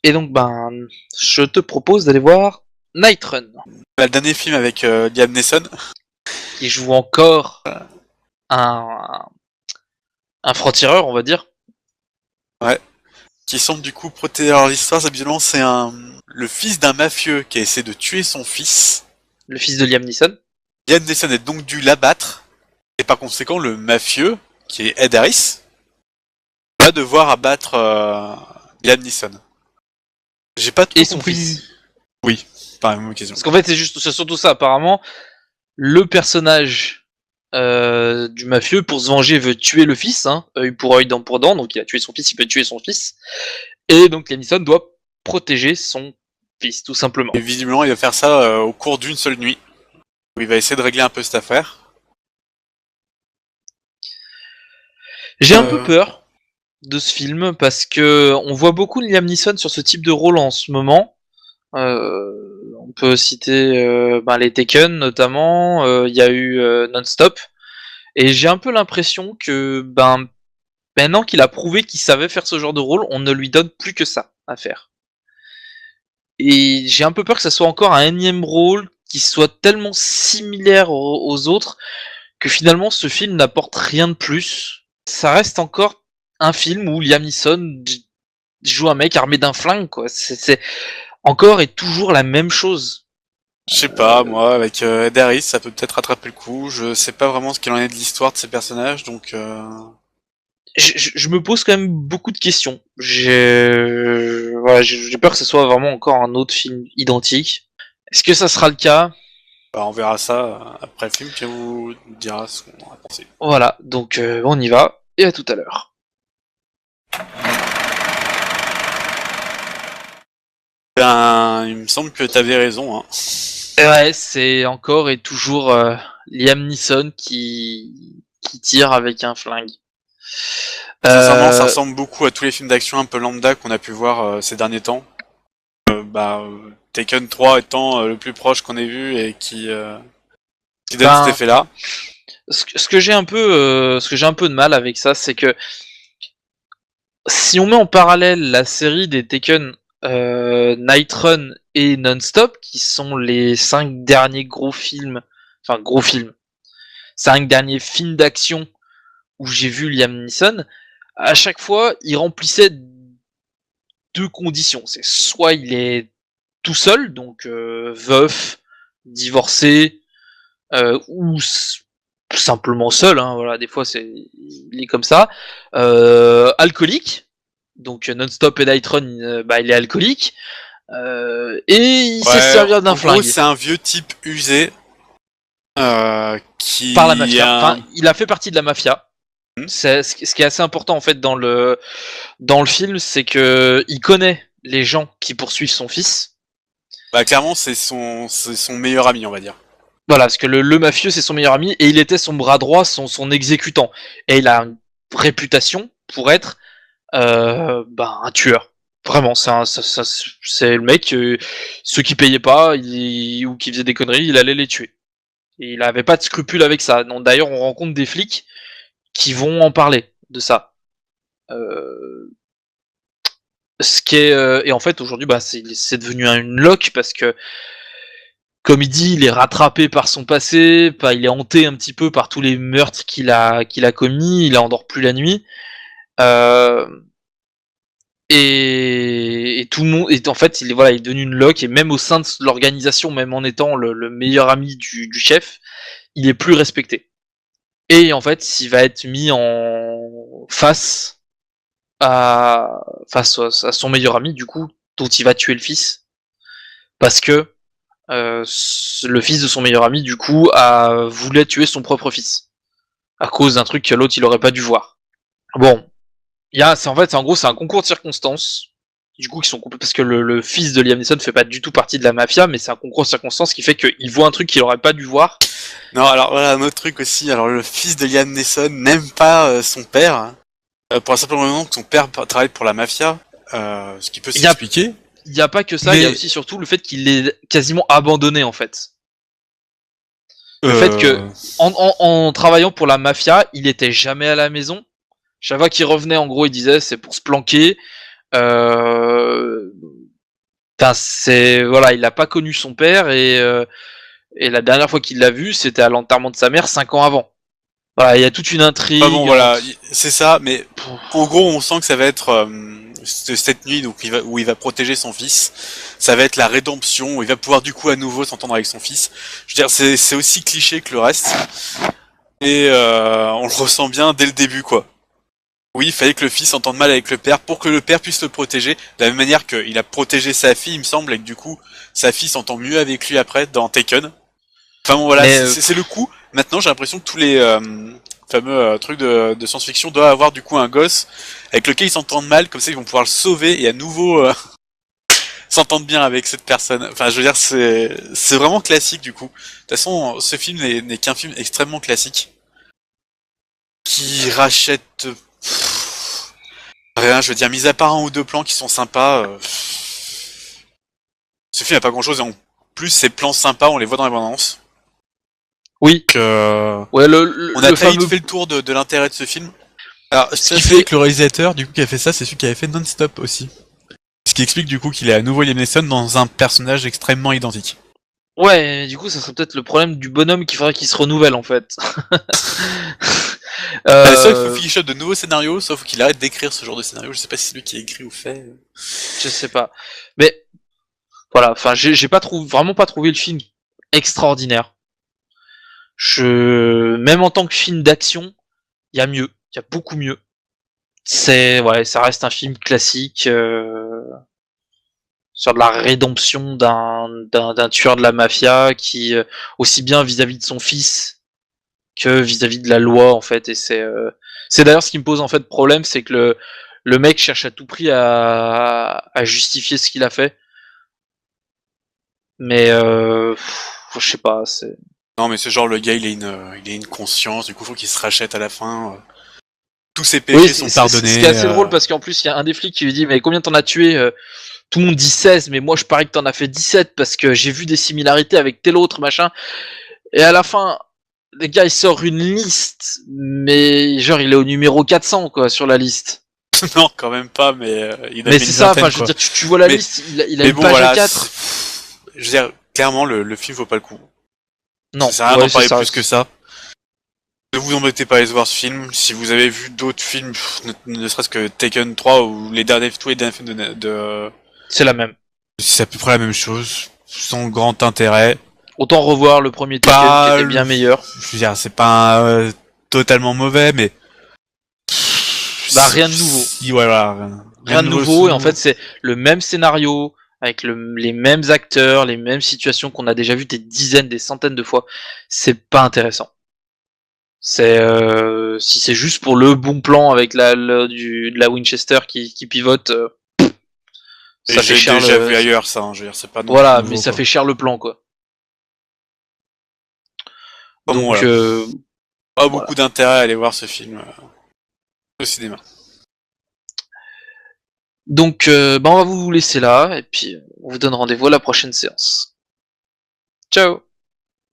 Et donc, je te propose d'aller voir Night Run, Le dernier film avec Liam Neeson. qui joue encore un franc-tireur, on va dire. Ouais. Qui semble du coup protéger. Alors l'histoire, habituellement, c'est le fils d'un mafieux qui a essayé de tuer son fils. Le fils de Liam Neeson. Liam Neeson est donc dû l'abattre. Et par conséquent, le mafieux, qui est Ed Harris, va devoir abattre Liam Neeson. J'ai pas tout Et son compris. fils. Oui, par la même occasion. Parce qu'en fait, c'est surtout ça, apparemment. Le personnage du mafieux, pour se venger, veut tuer le fils, œil pour œil, dent pour dent, donc il a tué son fils, il peut tuer son fils. Et donc Liam Neeson doit protéger son fils, tout simplement. Et visiblement, il va faire ça au cours d'une seule nuit. Où il va essayer de régler un peu cette affaire. J'ai un peu peur de ce film, parce que on voit beaucoup Liam Neeson sur ce type de rôle en ce moment. On peut citer les Taken notamment, il y a eu Non-Stop, et j'ai un peu l'impression que maintenant qu'il a prouvé qu'il savait faire ce genre de rôle, on ne lui donne plus que ça à faire. Et j'ai un peu peur que ça soit encore un énième rôle qui soit tellement similaire aux autres que finalement ce film n'apporte rien de plus. Ça reste encore un film où Liam Neeson joue un mec armé d'un flingue, quoi. C'est encore et toujours la même chose. Je sais pas, moi, avec Ed Harris, ça peut peut-être rattraper le coup. Je sais pas vraiment ce qu'il en est de l'histoire de ces personnages, donc... Je me pose quand même beaucoup de questions. J'ai peur que ce soit vraiment encore un autre film identique. Est-ce que ça sera le cas ? on verra ça après le film, qui vous dira ce qu'on en a pensé. Voilà, donc on y va, et à tout à l'heure. Il me semble que t'avais raison, hein. Ouais, c'est encore et toujours Liam Neeson qui tire avec un flingue. Sincèrement, ça ressemble beaucoup à tous les films d'action un peu lambda qu'on a pu voir ces derniers temps. Taken 3 étant le plus proche qu'on ait vu et qui donne cet effet-là. Ce que j'ai un peu de mal avec ça, c'est que si on met en parallèle la série des Taken, Night Run et Non-Stop, qui sont les 5 derniers gros films, 5 derniers films d'action où j'ai vu Liam Neeson, à chaque fois, il remplissait 2 conditions. C'est soit il est tout seul, donc veuf, divorcé, ou simplement seul, voilà, des fois il est comme ça, alcoolique, donc Non-Stop et Night Run, il est alcoolique, et il sait se servir d'un flingue. En gros, c'est un vieux type usé qui... Par la mafia. Il a fait partie de la mafia. Ce qui est assez important en fait dans le film, c'est que il connaît les gens qui poursuivent son fils. Clairement, c'est son meilleur ami, on va dire. Voilà, parce que le mafieux, c'est son meilleur ami, et il était son bras droit, son exécutant. Et il a une réputation pour être un tueur. Vraiment, c'est le mec, ceux qui payaient pas ou qui faisaient des conneries, il allait les tuer. Et il avait pas de scrupules avec ça. Donc, d'ailleurs, on rencontre des flics qui vont en parler de ça. Ce qui est... et en fait, aujourd'hui, c'est devenu une loque, parce que comme il dit, il est rattrapé par son passé, il est hanté un petit peu par tous les meurtres qu'il a commis, il endort plus la nuit. Et tout le monde, en fait, il est devenu une loque, et même au sein de l'organisation, même en étant le meilleur ami du chef, il est plus respecté. Et en fait, il va être mis face à son meilleur ami, du coup, dont il va tuer le fils, parce que le fils de son meilleur ami, du coup, voulait tuer son propre fils à cause d'un truc que l'autre il aurait pas dû voir. Bon, en gros, c'est un concours de circonstances, du coup, qui sont parce que le fils de Liam Neeson fait pas du tout partie de la mafia, mais c'est un concours de circonstances qui fait qu'il voit un truc qu'il aurait pas dû voir. Non, alors voilà, un autre truc aussi. Alors, le fils de Liam Neeson n'aime pas son père, pour la simple raison que son père travaille pour la mafia, ce qui peut s'expliquer. Il n'y a pas que ça, il y a aussi surtout le fait qu'il est quasiment abandonné, en fait. Le fait que, en travaillant pour la mafia, il était jamais à la maison. Chaque fois qu'il revenait, en gros, il disait c'est pour se planquer. Enfin, voilà, il a pas connu son père et la dernière fois qu'il l'a vu, c'était à l'enterrement de sa mère 5 ans avant. Voilà, il y a toute une Enfin bon, intrigue. voilà, c'est ça, mais en gros, on sent que ça va être cette nuit donc où il va protéger son fils. Ça va être la rédemption, où il va pouvoir du coup à nouveau s'entendre avec son fils. Je veux dire, c'est aussi cliché que le reste. Et on le ressent bien dès le début, quoi. Oui, il fallait que le fils s'entende mal avec le père pour que le père puisse le protéger. De la même manière qu'il a protégé sa fille, il me semble, et que du coup, sa fille s'entend mieux avec lui après dans Taken. Enfin bon, voilà, Mais c'est le coup. Maintenant, j'ai l'impression que tous les fameux trucs de science-fiction doivent avoir du coup un gosse avec lequel ils s'entendent mal, comme ça ils vont pouvoir le sauver et à nouveau s'entendre bien avec cette personne. Enfin, je veux dire, c'est vraiment classique du coup. De toute façon, ce film n'est qu'un film extrêmement classique qui rachète rien. Je veux dire, mis à part un ou deux plans qui sont sympas, ce film n'a pas grand-chose. Et en plus, ces plans sympas, on les voit dans les bandes annonces. oui, Donc, ouais, on a le très vite fameux. fait le tour de l'intérêt de ce film. Alors, Ce qui fait que le réalisateur, du coup, qui a fait ça, c'est celui qui avait fait Non-Stop aussi. Ce qui explique, du coup, qu'il est à nouveau Liam Neeson dans un personnage extrêmement identique. Ouais, du coup, ça serait peut-être le problème du bonhomme qu'il faudrait qu'il se renouvelle en fait. Soit il faut qu'il chope de nouveaux scénarios, sauf qu'il arrête d'écrire ce genre de scénario. Je sais pas si c'est lui qui a écrit ou fait. Je sais pas. Mais voilà, enfin, j'ai pas trouvé, vraiment pas trouvé le film extraordinaire. Même en tant que film d'action, il y a mieux, il y a beaucoup mieux. Ouais, ça reste un film classique sur de la rédemption d'un tueur de la mafia qui, aussi bien vis-à-vis de son fils que vis-à-vis de la loi en fait. Et c'est d'ailleurs ce qui me pose en fait problème, c'est que le mec cherche à tout prix à justifier ce qu'il a fait. Mais je sais pas, c'est. Non, mais c'est genre le gars, il a une conscience. Du coup, faut qu'il se rachète à la fin. Tous ses Oui, péchés sont pardonnés. ce qui est assez drôle parce qu'en plus il y a un des flics qui lui dit mais combien t'en as tué tout le monde dit 16 mais moi je parie que t'en as fait 17 parce que j'ai vu des similarités avec tel autre machin. Et à la fin, le gars il sort une liste mais genre il est au numéro 400 quoi sur la liste. Non, quand même pas, mais il a Mais fait c'est une ça, vingtaine, enfin je veux quoi. dire tu vois la Mais- liste, il a Mais une bon, page voilà. A4. Je veux dire, clairement, le film vaut pas le coup. Ça Non, sert à rien ouais, d'en c'est parler ça. plus que ça. Ne vous embêtez pas à aller voir ce film. Si vous avez vu d'autres films, ne serait-ce que Taken 3 ou tous les derniers films C'est la même. c'est à peu près la même chose, sans grand intérêt. Autant revoir le premier Taken qui Pas, était bien meilleur. je veux dire, c'est pas totalement mauvais, mais Bah rien de nouveau. Si, ouais, voilà, Rien de nouveau et en fait c'est le même scénario avec les mêmes acteurs, les mêmes situations qu'on a déjà vu des dizaines, des centaines de fois. C'est pas intéressant. C'est si c'est juste pour le bon plan avec de la Winchester qui pivote, ça fait j'ai cher déjà vu ailleurs ça. Je veux dire, c'est pas non voilà, plus nouveau, mais ça quoi. fait cher le plan quoi. Bon, Donc voilà. Pas voilà. beaucoup d'intérêt à aller voir ce film au cinéma. Donc bah on va vous laisser là et puis on vous donne rendez-vous à la prochaine séance. Ciao.